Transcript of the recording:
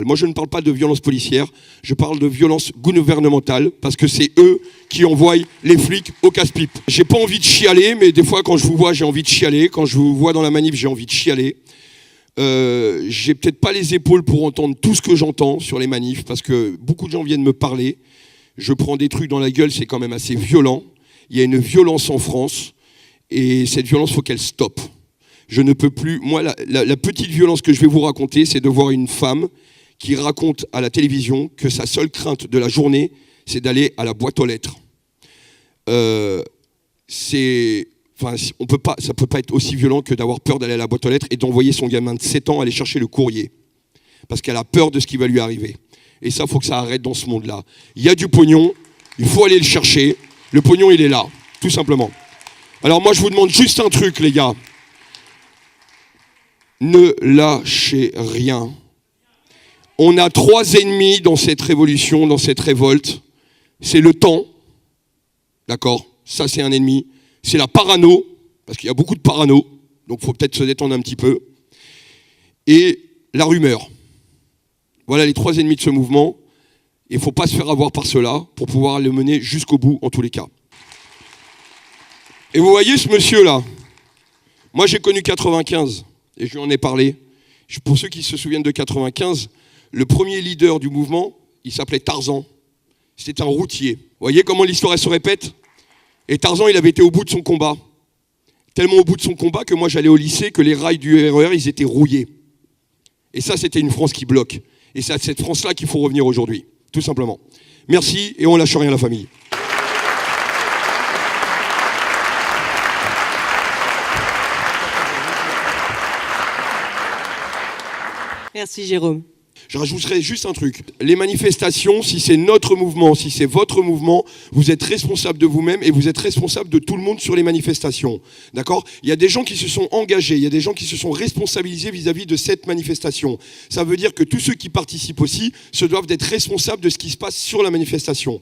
Moi, je ne parle pas de violence policière, je parle de violence gouvernementale, parce que c'est eux qui envoient les flics au casse-pipe. J'ai pas envie de chialer, mais des fois, quand je vous vois, j'ai envie de chialer. Quand je vous vois dans la manif, j'ai envie de chialer. J'ai peut-être pas les épaules pour entendre tout ce que j'entends sur les manifs, parce que beaucoup de gens viennent me parler. Je prends des trucs dans la gueule, c'est quand même assez violent. Il y a une violence en France, et cette violence, il faut qu'elle stoppe. Je ne peux plus... Moi, la petite violence que je vais vous raconter, c'est de voir une femme qui raconte à la télévision que sa seule crainte de la journée, c'est d'aller à la boîte aux lettres. Ça peut pas être aussi violent que d'avoir peur d'aller à la boîte aux lettres et d'envoyer son gamin de 7 ans aller chercher le courrier. Parce qu'elle a peur de ce qui va lui arriver. Et ça, il faut que ça arrête dans ce monde-là. Il y a du pognon, il faut aller le chercher. Le pognon, il est là, tout simplement. Alors moi, je vous demande juste un truc, les gars. Ne lâchez rien. On a 3 ennemis dans cette révolution, dans cette révolte. C'est le temps, d'accord ? Ça, c'est un ennemi. C'est la parano, parce qu'il y a beaucoup de parano, donc il faut peut-être se détendre un petit peu. Et la rumeur. Voilà les 3 ennemis de ce mouvement. Il ne faut pas se faire avoir par cela pour pouvoir le mener jusqu'au bout, en tous les cas. Et vous voyez ce monsieur-là ? Moi, j'ai connu 95, et je lui en ai parlé. Pour ceux qui se souviennent de 95, le premier leader du mouvement, il s'appelait Tarzan. C'était un routier. Vous voyez comment l'histoire elle se répète ? Et Tarzan, il avait été au bout de son combat. Tellement au bout de son combat que moi, j'allais au lycée, que les rails du RER, ils étaient rouillés. Et ça, c'était une France qui bloque. Et c'est à cette France-là qu'il faut revenir aujourd'hui, tout simplement. Merci, et on lâche rien, la famille. Merci Jérôme. Je rajouterai juste un truc. Les manifestations, si c'est notre mouvement, si c'est votre mouvement, vous êtes responsable de vous-même et vous êtes responsable de tout le monde sur les manifestations. D'accord ? Il y a des gens qui se sont engagés, il y a des gens qui se sont responsabilisés vis-à-vis de cette manifestation. Ça veut dire que tous ceux qui participent aussi se doivent d'être responsables de ce qui se passe sur la manifestation.